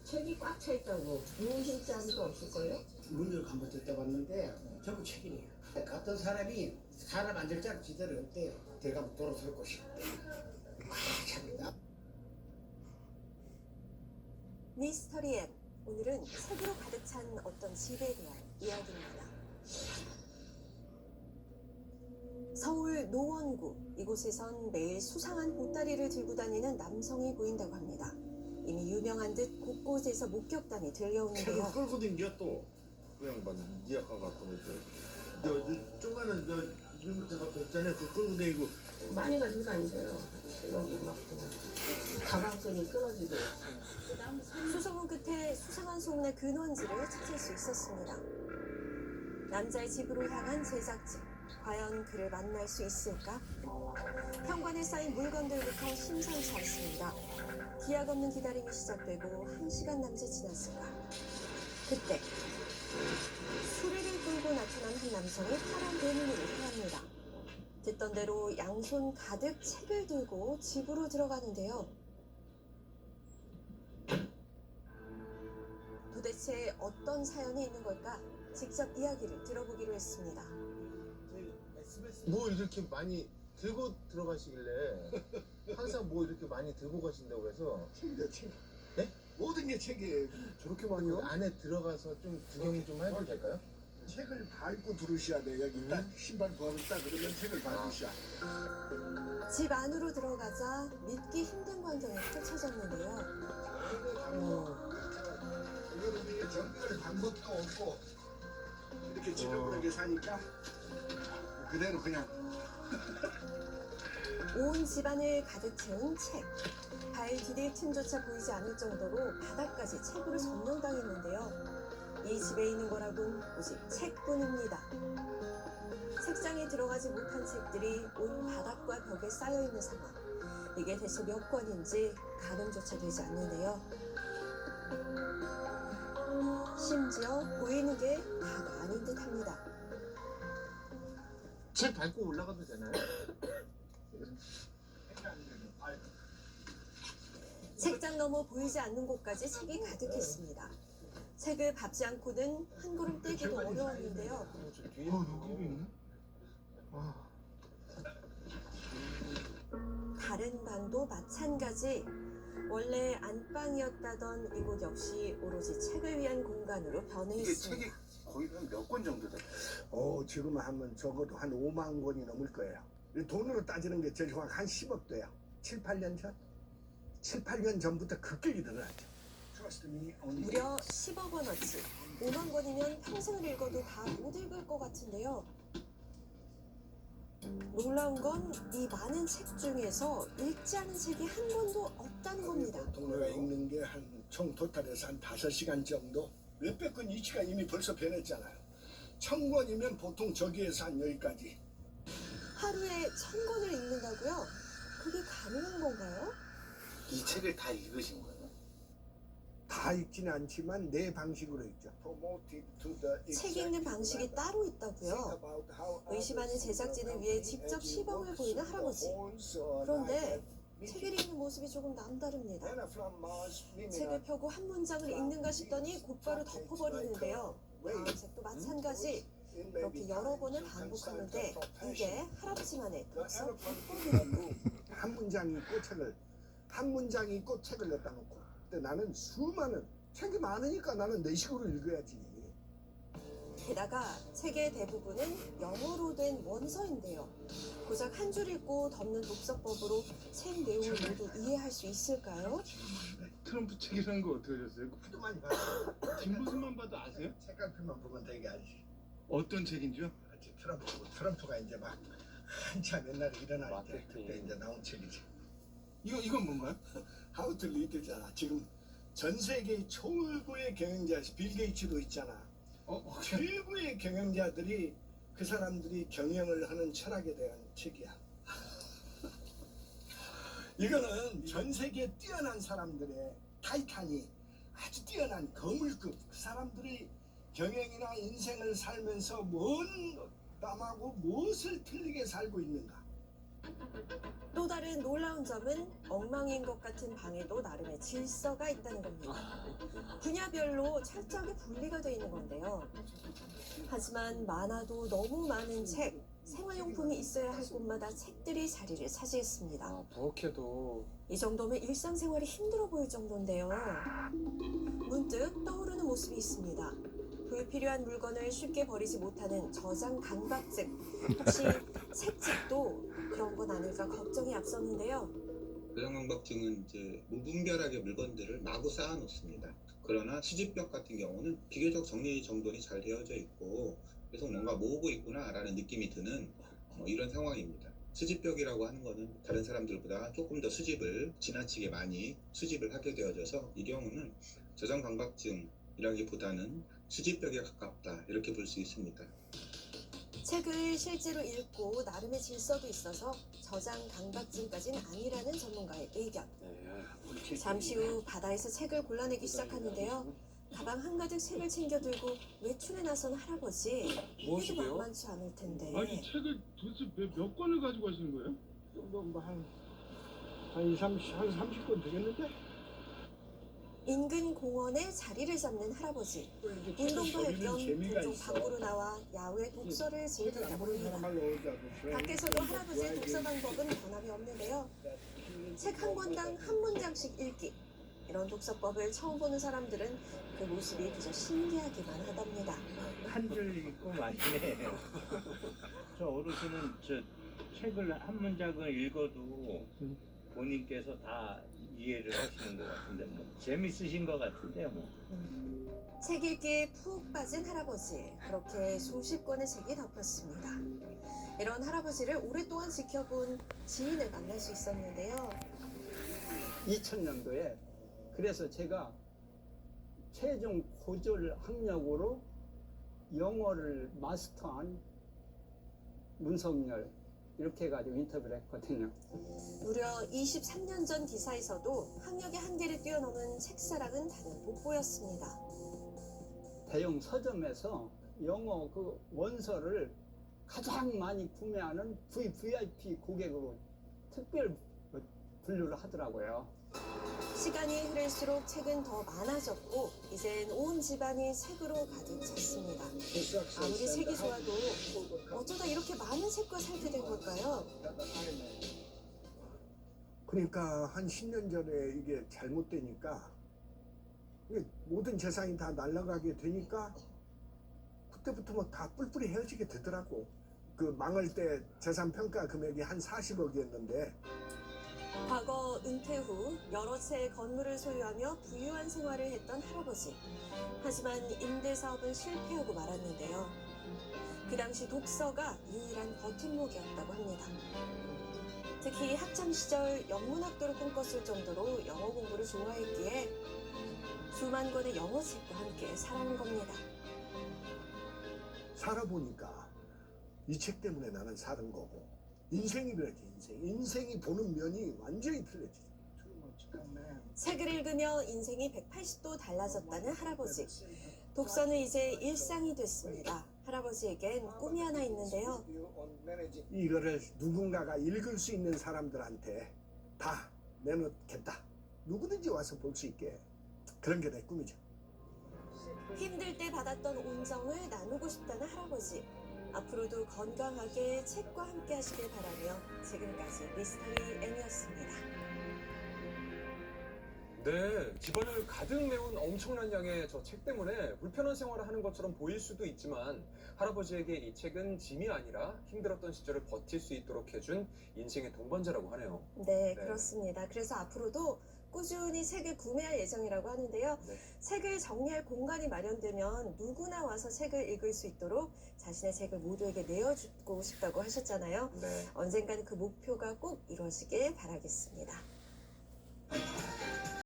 책이 꽉 차 있다고 무심장도 없을걸요? 문을 한번 뜯어봤는데 전부 책이네요. 어떤 사람이 사람 앉을 자리 지대로 없대요. 대가 돌아설 곳이 없대요. 꽉 찹니다. 미스터리 앱, 오늘은 책으로 가득 찬 어떤 집에 대한 이야기입니다. 서울 노원구, 이곳에선 매일 수상한 보따리를 들고 다니는 남성이 보인다고 합니다. 이미 유명한 듯 곳곳에서 목격담이 들려오는데요. 책을 끌고 댕겨 또. 그 양반 니 아까 갔던 저 쪼가는 저 이름부터 줬잖아요. 그 끌고 다니고. 많이 가지고 다니세요. 여기 막 가방끈이 끊어지고. 수소문 끝에 수상한 소문의 근원지를 찾을 수 있었습니다. 남자의 집으로 향한 제작진. 과연 그를 만날 수 있을까? 현관에 쌓인 물건들부터 심상치 않습니다. 기약 없는 기다림이 시작되고 1시간 남짓 지났을까? 그때 수레를 끌고 나타난 한 남성이 파란 대문으로 향합니다. 듣던 대로 양손 가득 책을 들고 집으로 들어가는데요. 도대체 어떤 사연이 있는 걸까? 직접 이야기를 들어보기로 했습니다. 뭐 이렇게 많이 들고 들어가시길래 항상 뭐 이렇게 많이 들고 가신다고 해서. 책이다 책. 네? 모든 게 책이에요. 저렇게 많이요? 안에 들어가서 좀 구경 좀 해도 될까요? 책을 밟고 들으셔야 돼요. 여기 딱 신발 벗었다 그러면 책을 밟으셔야. 집 안으로 들어가자 믿기 힘든 광경이 펼쳐졌는데요. 이거는 이게 정리할 방법도 없고 이렇게 지저분하게 사니까 그대로 그냥. 온 집안을 가득 채운 책. 발 디딜 틈조차 보이지 않을 정도로 바닥까지 책으로 점령당했는데요. 이 집에 있는 거라곤 오직 책뿐입니다. 책장에 들어가지 못한 책들이 온 바닥과 벽에 쌓여있는 상황. 이게 대체 몇 권인지 가늠조차 되지 않는데요. 심지어 보이는 게 다가 아닌 듯합니다. 책 밟고 올라가도 되나요? 책장 너머 보이지 않는 곳까지 책이 가득했습니다. 책을 밟지 않고는 한 걸음 떼기도 어려웠는데요. 저 뒤에 여기도 있네. 다른 방도 마찬가지. 원래 안방이었다던 이곳 역시 오로지 책을 위한 공간으로 변해 이게 있습니다. 책이 거의 몇 권 정도 돼요? 지금 하면 적어도 한 5만 권이 넘을 거예요. 돈으로 따지는 게 제일 정확 한 10억 돼요. 7, 8년 전? 7, 8년 전부터 급격히 늘어났죠. 무려 10억 원어치. 5만 권이면 평생을 읽어도 다 못 읽을 것 같은데요. 놀라운 건 이 많은 책 중에서 읽지 않은 책이 한 권도 없다는 겁니다. 동네가 읽는 게 한 총 토탈에서 한 5시간 정도? 몇백 권 이치가 이미 벌써 변했잖아요. 1000권이면 보통 저기에서 한 여기까지. 하루에 1000권을 읽는다고요? 그게 가능한 건가요? 이 책을 다 읽으신 거예요? 다 읽지는 않지만 내 방식으로 읽죠. 책 읽는 방식이 따로 있다고요? 의심하는 제작진을 위해 직접 시범을 보이는 할아버지. 그런데 책을 읽는 모습이 조금 남다릅니다. 책을 펴고 한 문장을 읽는가 싶더니 곧바로 덮어버리는데요. 다음 책도 마찬가지. 이렇게 여러 번을 반복하는데 이게 할아버지만의 독서 비법이라고. 한 문장이 있고 한 문장이 있고 책을 갖다 놓고. 근데 나는 수많은 책이 많으니까 나는 내 식으로 읽어야지. 게다가 책의 대부분은 영어로 된 원서인데요. 고작 한 줄 읽고 덮는 독서법으로 책 내용을 모두 이해할 수 있을까요? 트럼프 책이라는 거 어떻게 하셨어요? 하도 많이 봤어. 뒷모습만 봐도 아세요? 책갈피만 보면 되게 알지. 어떤 책인지요? 트럼프가 이제 막 한참 옛날에 일어날 때 그때 이제 나온 책이지. 이건 뭔가요? How to Lead잖아. 지금 전 세계 최고의 경영자 빌 게이츠도 있잖아. 최고의 경영자들이 그 사람들이 경영을 하는 철학에 대한 책이야. 이거는 전 세계 뛰어난 사람들의 타이탄이 아주 뛰어난 거물급 그 사람들이 경영이나 인생을 살면서 뭔 남하고 무엇을 틀리게 살고 있는가 또 다른 놀라운 점은 엉망인 것 같은 방에도 나름의 질서가 있다는 겁니다. 분야별로 철저하게 분리가 되어 있는 건데요. 하지만 많아도 너무 많은 책, 생활용품이 있어야 할 곳마다 책들이 자리를 차지했습니다. 아, 부엌에도 이 정도면 일상생활이 힘들어 보일 정도인데요. 문득 떠오르는 모습이 있습니다. 불필요한 물건을 쉽게 버리지 못하는 저장 강박증. 혹시 책집도 그런 건 아닐까 걱정이 앞섰는데요. 저장강박증은 이제 무분별하게 물건들을 마구 쌓아놓습니다. 그러나 수집벽 같은 경우는 비교적 정리정돈이 잘 되어져 있고 계속 뭔가 모으고 있구나라는 느낌이 드는 이런 상황입니다. 수집벽이라고 하는 거는 다른 사람들보다 조금 더 수집을 지나치게 많이 수집을 하게 되어져서 이 경우는 저장강박증이라기보다는 수집벽에 가깝다 이렇게 볼 수 있습니다. 책을 실제로 읽고 나름의 질서도 있어서 저장 강박증까지는 아니라는 전문가의 의견. 잠시 후 바다에서 책을 골라내기 시작하는데요. 가방 한가득 책을 챙겨 들고 외출에 나선 할아버지. 이게 무엇이게요? 만만치 않을 텐데. 아니 책을 도대체 몇 권을 가지고 가시는 거예요? 뭐한 30권 되겠는데? 인근 공원에 자리를 잡는 할아버지. 운동도 할 겸 종종 밖으로 나와 야외 독서를 즐긴다고 합니다. 밖에서도 할아버지의 독서 방법은 변함이 없는데요. 책 한 권당 한 문장씩 읽기. 이런 독서법을 처음 보는 사람들은 그 모습이 그저 신기하기만 하답니다. 한 줄 읽고 마시네. 저 어르신은 저 책을 한 문장을 읽어도 본인께서 다 이해를 하시는 것 같은데 뭐 재밌으신 것 같은데 뭐. 책 읽기에 푹 빠진 할아버지. 그렇게 수십 권의 책이 덮였습니다. 이런 할아버지를 오랫동안 지켜본 지인을 만날 수 있었는데요. 2000년도에 그래서 제가 최종 고졸 학력으로 영어를 마스터한 문성열 이렇게 해가지고 인터뷰를 했거든요. 무려 23년 전 기사에서도 학력의 한계를 뛰어넘은 책사랑은 다들 돋보였습니다. 대형 서점에서 영어 그 원서를 가장 많이 구매하는 VIP 고객으로 특별 분류를 하더라고요. 시간이 흐를수록 책은 더 많아졌고 이젠 온 집안이 책으로 가득 찼습니다. 아무리 책이 좋아도 어쩌다 이렇게 많은 책과 살게 된 걸까요? 그러니까 한 10년 전에 이게 잘못되니까 이게 모든 재산이 다 날아가게 되니까 그때부터 막 다 뿔뿔이 헤어지게 되더라고. 그 망할 때 재산 평가 금액이 한 40억이었는데 과거 은퇴 후 여러 채의 건물을 소유하며 부유한 생활을 했던 할아버지. 하지만 임대사업은 실패하고 말았는데요. 그 당시 독서가 유일한 버팀목이었다고 합니다. 특히 학창시절 영문학도를 꿈꿨을 정도로 영어 공부를 좋아했기에 수만 권의 영어책과 함께 살아온 겁니다. 살아보니까 이 책 때문에 나는 사는 거고 인생이 그렇지. 인생이 보는 면이 완전히 틀려지죠. 책을 읽으며 인생이 180도 달라졌다는 할아버지. 독서는 이제 일상이 됐습니다. 할아버지에겐 꿈이 하나 있는데요. 이거를 누군가가 읽을 수 있는 사람들한테 다 내놓겠다. 누구든지 와서 볼 수 있게. 그런 게 내 꿈이죠. 힘들 때 받았던 온정을 나누고 싶다는 할아버지. 앞으로도 건강하게 책과 함께 하시길 바라며 지금까지 미스터리 M이었습니다. 네, 집안을 가득 메운 엄청난 양의 저 책 때문에 불편한 생활을 하는 것처럼 보일 수도 있지만 할아버지에게 이 책은 짐이 아니라 힘들었던 시절을 버틸 수 있도록 해준 인생의 동반자라고 하네요. 네, 그렇습니다. 그래서 앞으로도 꾸준히 책을 구매할 예정이라고 하는데요. 네. 책을 정리할 공간이 마련되면 누구나 와서 책을 읽을 수 있도록 자신의 책을 모두에게 내어주고 싶다고 하셨잖아요. 네. 언젠가는 그 목표가 꼭 이루어지길 바라겠습니다.